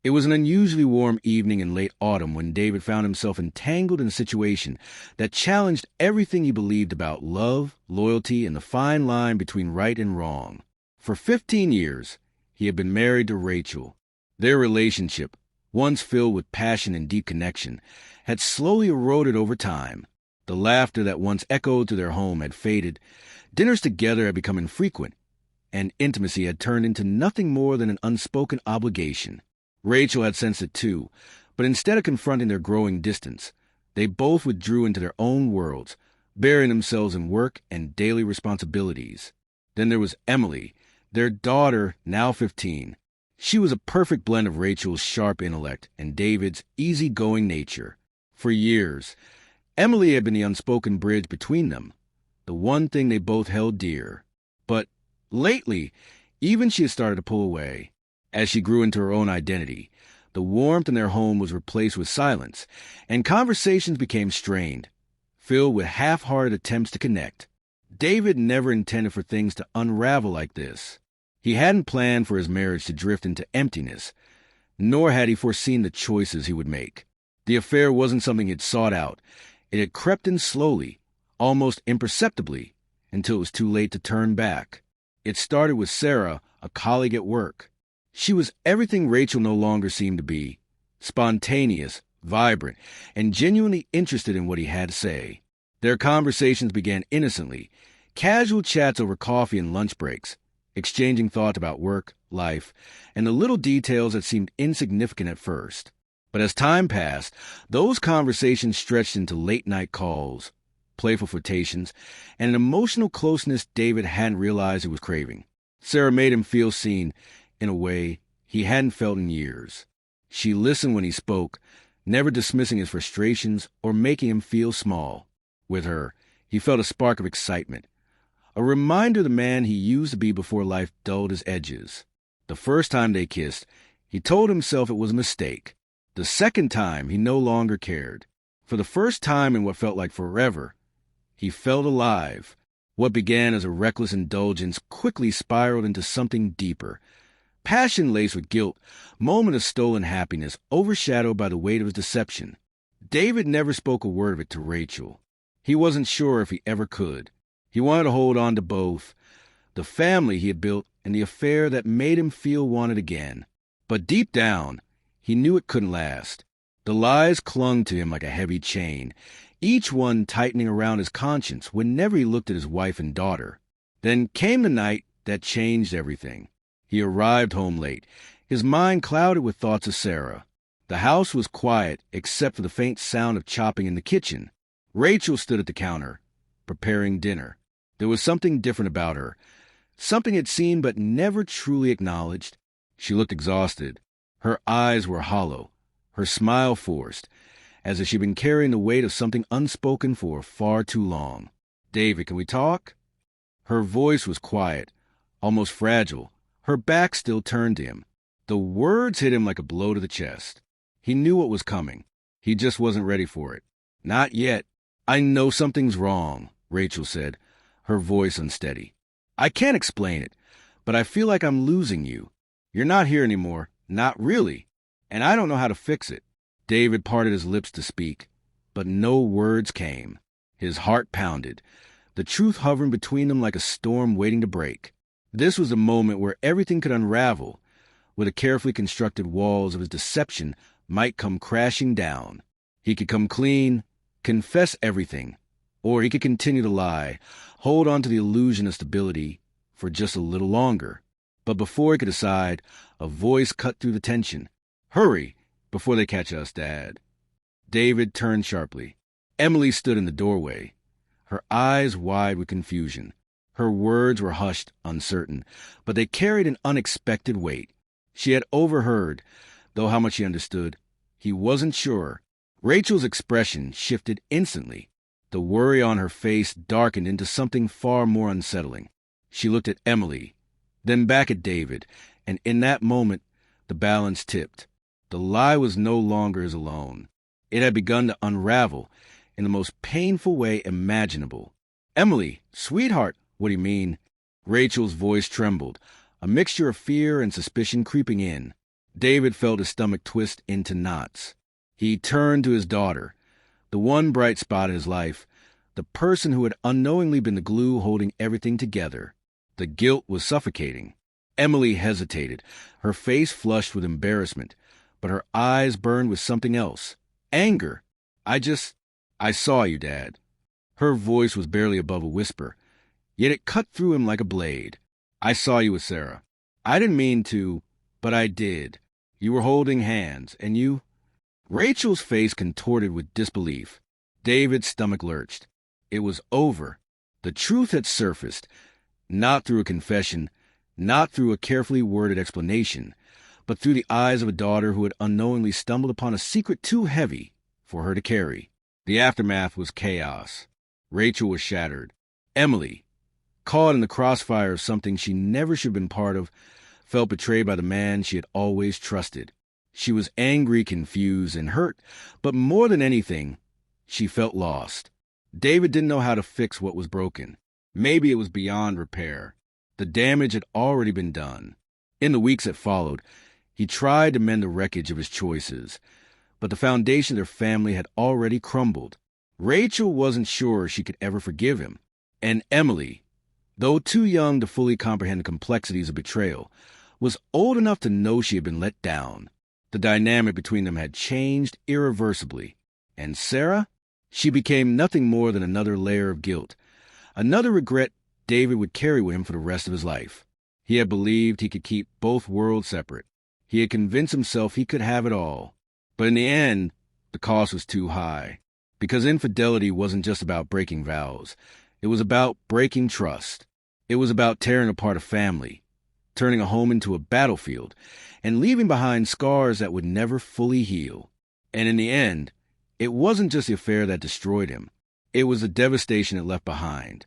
It was an unusually warm evening in late autumn when David found himself entangled in a situation that challenged everything he believed about love, loyalty, and the fine line between right and wrong. For 15 years, he had been married to Rachel. Their relationship, once filled with passion and deep connection, had slowly eroded over time. The laughter that once echoed through their home had faded, dinners together had become infrequent, and intimacy had turned into nothing more than an unspoken obligation. Rachel had sensed it too, but instead of confronting their growing distance, they both withdrew into their own worlds, burying themselves in work and daily responsibilities. Then there was Emily, their daughter, now 15. She was a perfect blend of Rachel's sharp intellect and David's easygoing nature. For years, Emily had been the unspoken bridge between them, the one thing they both held dear. But lately, even she had started to pull away. As she grew into her own identity, the warmth in their home was replaced with silence, and conversations became strained, filled with half-hearted attempts to connect. David never intended for things to unravel like this. He hadn't planned for his marriage to drift into emptiness, nor had he foreseen the choices he would make. The affair wasn't something he'd sought out. It had crept in slowly, almost imperceptibly, until it was too late to turn back. It started with Sarah, a colleague at work. She was everything Rachel no longer seemed to be, spontaneous, vibrant, and genuinely interested in what he had to say. Their conversations began innocently, casual chats over coffee and lunch breaks, exchanging thoughts about work, life, and the little details that seemed insignificant at first. But as time passed, those conversations stretched into late-night calls, playful flirtations, and an emotional closeness David hadn't realized he was craving. Sarah made him feel seen in a way he hadn't felt in years. She listened when he spoke, never dismissing his frustrations or making him feel small. With her, he felt a spark of excitement, a reminder of the man he used to be before life dulled his edges. The first time they kissed, he told himself it was a mistake. The second time, he no longer cared. For the first time in what felt like forever, he felt alive. What began as a reckless indulgence quickly spiraled into something deeper. Passion laced with guilt, moment of stolen happiness, overshadowed by the weight of his deception. David never spoke a word of it to Rachel. He wasn't sure if he ever could. He wanted to hold on to both, the family he had built and the affair that made him feel wanted again. But deep down, he knew it couldn't last. The lies clung to him like a heavy chain, each one tightening around his conscience whenever he looked at his wife and daughter. Then came the night that changed everything. He arrived home late, his mind clouded with thoughts of Sarah. The house was quiet except for the faint sound of chopping in the kitchen. Rachel stood at the counter, preparing dinner. There was something different about her, something he'd seen but never truly acknowledged. She looked exhausted. Her eyes were hollow, her smile forced, as if she'd been carrying the weight of something unspoken for far too long. "David, can we talk?" Her voice was quiet, almost fragile, her back still turned to him. The words hit him like a blow to the chest. He knew what was coming. He just wasn't ready for it. "Not yet. I know something's wrong," Rachel said, her voice unsteady. "I can't explain it, but I feel like I'm losing you. You're not here anymore, not really, and I don't know how to fix it." David parted his lips to speak, but no words came. His heart pounded, the truth hovering between them like a storm waiting to break. This was a moment where everything could unravel, where the carefully constructed walls of his deception might come crashing down. He could come clean, confess everything, or he could continue to lie, hold on to the illusion of stability for just a little longer. But before he could decide, a voice cut through the tension. "Hurry, before they catch us, Dad." David turned sharply. Emily stood in the doorway, her eyes wide with confusion. Her words were hushed, uncertain, but they carried an unexpected weight. She had overheard, though how much he understood, he wasn't sure. Rachel's expression shifted instantly. The worry on her face darkened into something far more unsettling. She looked at Emily, then back at David, and in that moment, the balance tipped. The lie was no longer his alone. It had begun to unravel in the most painful way imaginable. "Emily, sweetheart, what do you mean?" Rachel's voice trembled, a mixture of fear and suspicion creeping in. David felt his stomach twist into knots. He turned to his daughter, the one bright spot in his life, the person who had unknowingly been the glue holding everything together. The guilt was suffocating. Emily hesitated, her face flushed with embarrassment, but her eyes burned with something else. Anger. I saw you, Dad. Her voice was barely above a whisper, yet it cut through him like a blade. I saw you with Sarah. I didn't mean to, but I did. You were holding hands, and you... Rachel's face contorted with disbelief. David's stomach lurched. It was over. The truth had surfaced, not through a confession, not through a carefully worded explanation, but through the eyes of a daughter who had unknowingly stumbled upon a secret too heavy for her to carry. The aftermath was chaos. Rachel was shattered. Emily, caught in the crossfire of something she never should have been part of, felt betrayed by the man she had always trusted. She was angry, confused, and hurt, but more than anything, she felt lost. David didn't know how to fix what was broken. Maybe it was beyond repair. The damage had already been done. In the weeks that followed, he tried to mend the wreckage of his choices, but the foundation of their family had already crumbled. Rachel wasn't sure she could ever forgive him. And Emily, though too young to fully comprehend the complexities of betrayal, was old enough to know she had been let down. The dynamic between them had changed irreversibly. And Sarah? She became nothing more than another layer of guilt, another regret David would carry with him for the rest of his life. He had believed he could keep both worlds separate. He had convinced himself he could have it all. But in the end, the cost was too high. Because infidelity wasn't just about breaking vows. It was about breaking trust. It was about tearing apart a family, turning a home into a battlefield, and leaving behind scars that would never fully heal. And in the end, it wasn't just the affair that destroyed him. It was the devastation it left behind.